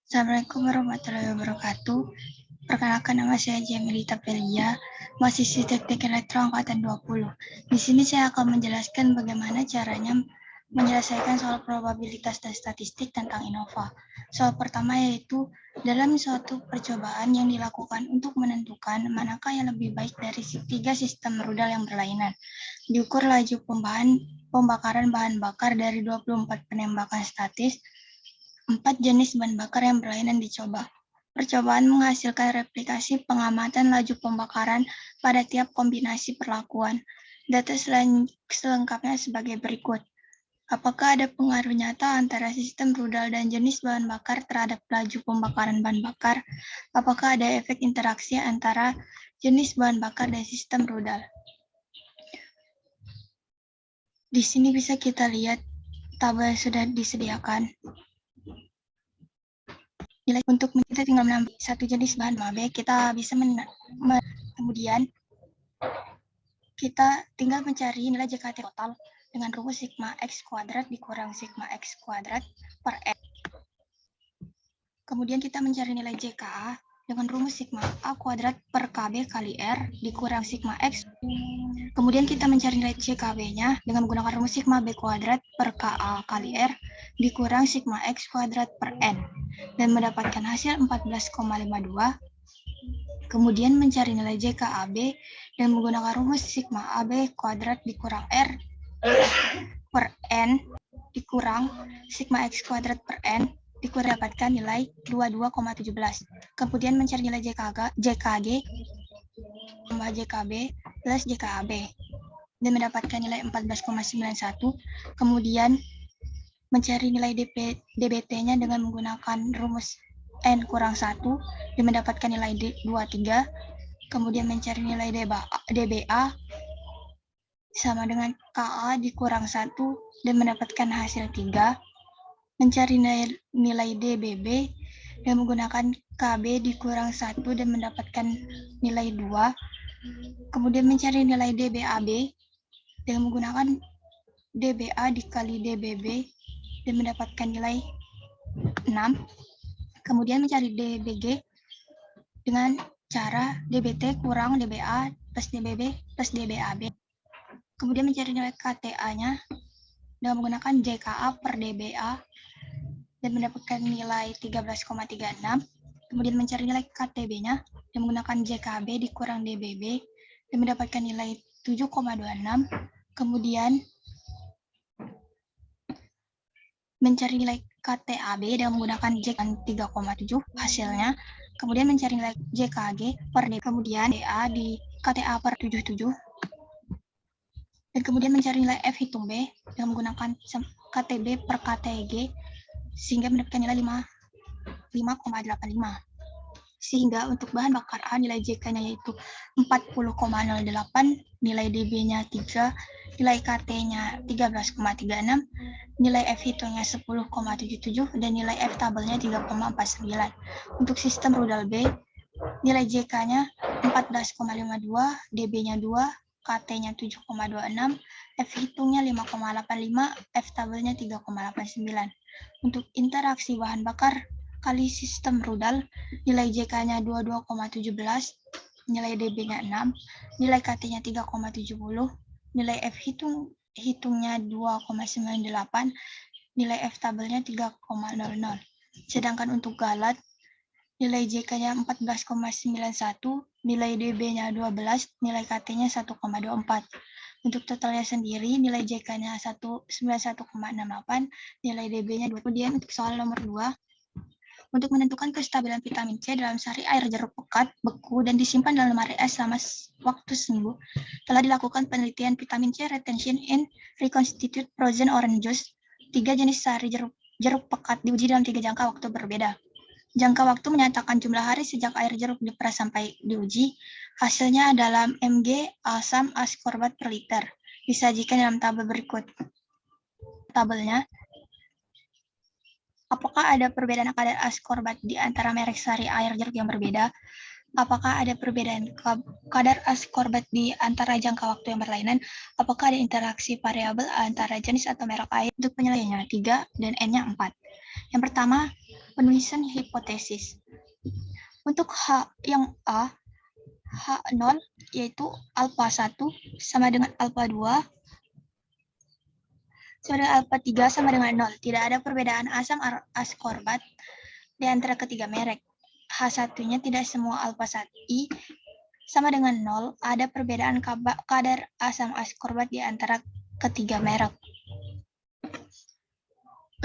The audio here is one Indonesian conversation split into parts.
Assalamualaikum warahmatullahi wabarakatuh. Perkenalkan, nama saya Jemelita Pelia, mahasiswi Teknik Elektro angkatan 20. Di sini saya akan menjelaskan bagaimana caranya menyelesaikan soal probabilitas dan statistik tentang Innova. Soal pertama yaitu dalam suatu percobaan yang dilakukan untuk menentukan manakah yang lebih baik dari tiga sistem rudal yang berlainan. Diukur laju pembakaran bahan bakar dari 24 penembakan statis, 4 jenis bahan bakar yang berlainan dicoba. Percobaan menghasilkan replikasi pengamatan laju pembakaran pada tiap kombinasi perlakuan. Data selengkapnya sebagai berikut. Apakah ada pengaruh nyata antara sistem rudal dan jenis bahan bakar terhadap laju pembakaran bahan bakar? Apakah ada efek interaksi antara jenis bahan bakar dan sistem rudal? Di sini bisa kita lihat tabel yang sudah disediakan. Nilai untuk kita tinggal menambah satu jenis bahan B, kita bisa kemudian kita tinggal mencari nilai JKT total dengan rumus sigma X kuadrat dikurang sigma X kuadrat per N. Kemudian kita mencari nilai JKA dengan rumus sigma A kuadrat per KB kali R dikurang sigma X. Kemudian kita mencari nilai JKB-nya dengan menggunakan rumus sigma B kuadrat per KA kali R dikurang sigma X kuadrat per N. Dan mendapatkan hasil 14,52. Kemudian mencari nilai JKAB dan menggunakan rumus sigma AB kuadrat dikurang R per N dikurang sigma X kuadrat per N dikurang dapatkan nilai 22,17. Kemudian mencari nilai JKG tambah JKB plus JKAB dan mendapatkan nilai 14,91. Kemudian mencari nilai DBT-nya dengan menggunakan rumus N kurang 1 dan mendapatkan nilai 23. Kemudian mencari nilai DBA sama dengan KA dikurang 1 dan mendapatkan hasil 3. Mencari nilai DBB dan menggunakan KB dikurang 1 dan mendapatkan nilai 2. Kemudian mencari nilai DBAB dengan menggunakan DBA dikali DBB dan mendapatkan nilai 6. Kemudian mencari DBG dengan cara DBT kurang DBA plus DBB plus DBAB. Kemudian mencari nilai KTA-nya dengan menggunakan JKA per DBA dan mendapatkan nilai 13,36. Kemudian mencari nilai KTB-nya dan menggunakan JKB dikurang DBB dan mendapatkan nilai 7,26. Kemudian mencari nilai KTAB dengan menggunakan JK 3,7 hasilnya. Kemudian mencari nilai JKG per D. Kemudian DA di KTA per 77. Dan kemudian mencari nilai F hitung B dengan menggunakan KTB per KTG sehingga mendapatkan nilai 5,85. Sehingga untuk bahan bakar A nilai JK-nya yaitu 40,08, nilai DB-nya 3, nilai KT-nya 13,36, nilai F hitungnya 10,77, dan nilai F tabelnya 3,49. Untuk sistem rudal B, nilai JK-nya 14,52, DB-nya 2, KT-nya 7,26, F hitungnya 5,85, F tabelnya 3,89. Untuk interaksi bahan bakar kali sistem rudal, nilai JK-nya 22,17, nilai DB-nya 6, nilai KT-nya 3,70, nilai F hitungnya 2,98, nilai F tabelnya 3,00. Sedangkan untuk galat, nilai JK-nya 14,91, nilai DB-nya 12, nilai KT-nya 1,24. Untuk totalnya sendiri, nilai JK-nya 91,68, nilai DB-nya 2. Kemudian untuk soal nomor 2, untuk menentukan kestabilan vitamin C dalam sari air jeruk pekat, beku, dan disimpan dalam lemari es selama waktu seminggu, telah dilakukan penelitian vitamin C retention in reconstituted frozen orange juice. 3 jenis sari jeruk pekat diuji dalam 3 jangka waktu berbeda. Jangka waktu menyatakan jumlah hari sejak air jeruk diperas sampai diuji. Hasilnya dalam mg asam ascorbat per liter. Disajikan dalam tabel berikut. Tabelnya, apakah ada perbedaan kadar ascorbat di antara merek sari air jeruk yang berbeda? Apakah ada perbedaan kadar ascorbat di antara jangka waktu yang berlainan? Apakah ada interaksi variabel antara jenis atau merek air? Untuk penilaiannya 3 dan N-nya 4. Yang pertama, penulisan hipotesis. Untuk H yang A, H0 yaitu alfa 1 sama dengan alfa 2 sama dengan alfa 3 sama dengan 0. Tidak ada perbedaan asam askorbat di antara ketiga merek. H1-nya tidak semua alfa 1i sama dengan 0. Ada perbedaan kadar asam askorbat di antara ketiga merek.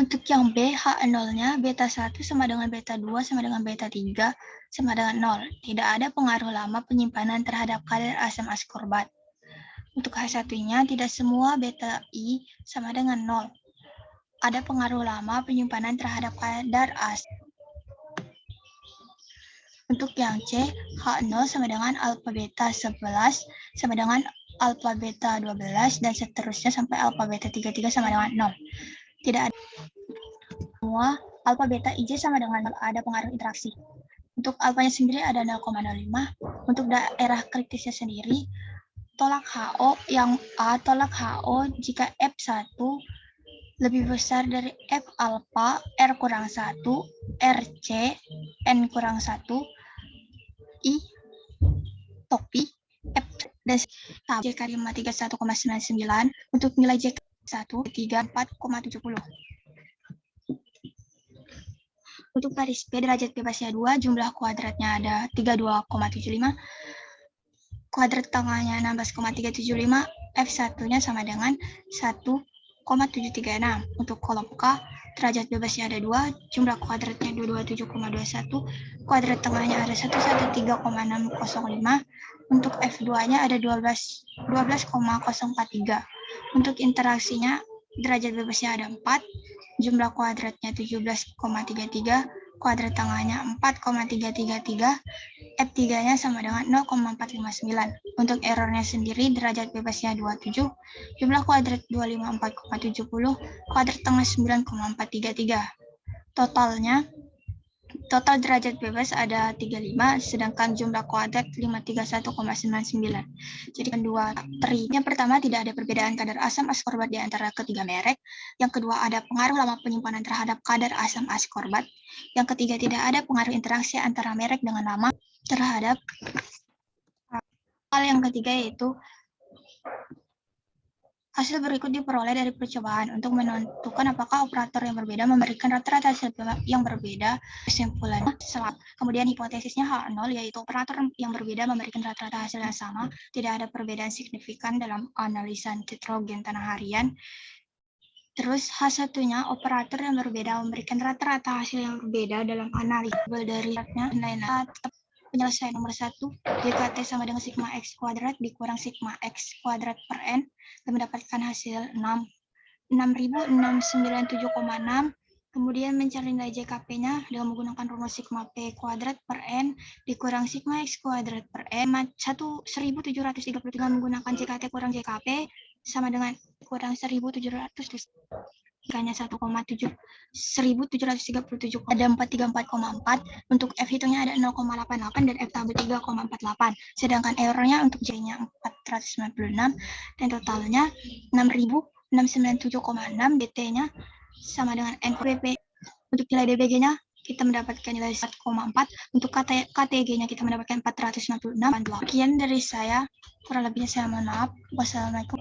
Untuk yang B, H0-nya beta 1 sama dengan beta 2 sama dengan beta 3 sama dengan 0. Tidak ada pengaruh lama penyimpanan terhadap kadar asam askorbat. Untuk H1-nya tidak semua beta I sama dengan 0. Ada pengaruh lama penyimpanan terhadap kadar asam. Untuk yang C, H0 sama dengan alfa beta 11 sama dengan alfa beta 12 dan seterusnya sampai alfa beta 33 sama dengan 0. Tidak ada semua alfa beta IJ sama dengan 0, ada pengaruh interaksi. Untuk alfanya sendiri ada 0,05. Untuk daerah kritisnya sendiri, tolak HO yang A tolak HO jika F1 lebih besar dari F alfa, R kurang 1, RC, N kurang 1, I, topi, F, dan JK 531,99 untuk nilai JK 134,70. Untuk garis P derajat bebasnya 2, jumlah kuadratnya ada 32,75, kuadrat tengahnya 16,375, F1-nya sama dengan 1,736. Untuk kolom K, derajat bebasnya ada 2, jumlah kuadratnya 227,21, kuadrat tengahnya ada 113,605, untuk F2-nya ada 12,043. Untuk interaksinya, derajat bebasnya ada 4, jumlah kuadratnya 17,33, kuadrat tengahnya 4,333, F3-nya sama dengan 0,459. Untuk errornya sendiri, derajat bebasnya 27, jumlah kuadrat 254,70, kuadrat tengah 9,433. Total derajat bebas ada 35, sedangkan jumlah kuadrat 531,99. Jadi kedua tri. Yang pertama, tidak ada perbedaan kadar asam askorbat di antara ketiga merek. Yang kedua, ada pengaruh lama penyimpanan terhadap kadar asam askorbat. Yang ketiga, tidak ada pengaruh interaksi antara merek dengan nama terhadap. Hal yang ketiga yaitu hasil berikut diperoleh dari percobaan untuk menentukan apakah operator yang berbeda memberikan rata-rata hasil yang berbeda. Kesimpulannya, kemudian hipotesisnya H0 yaitu operator yang berbeda memberikan rata-rata hasil yang sama. Tidak ada perbedaan signifikan dalam analisa nitrogen tanah harian. Terus H1-nya operator yang berbeda memberikan rata-rata hasil yang berbeda dalam analisa dari lain-lain. Penyelesaian nomor 1, JKT sama dengan sigma X kuadrat dikurang sigma X kuadrat per N dan mendapatkan hasil 6.697,6. Kemudian mencari nilai JKP-nya dengan menggunakan rumus sigma P kuadrat per N dikurang sigma X kuadrat per N 1.733 menggunakan JKT kurang JKP sama dengan kurang 1.700. Jikanya 1,7 1.737 ada 434,4. Untuk F hitungnya ada 0,88 dan F tabel 3,48. Sedangkan errornya untuk J-nya 496 dan totalnya 6.697,6. DT-nya sama dengan NPP. Untuk nilai DBG-nya kita mendapatkan nilai 1,4. Untuk KTG-nya kita mendapatkan 466. Sekian dari saya. Kurang lebihnya saya mohon maaf. Wassalamualaikum.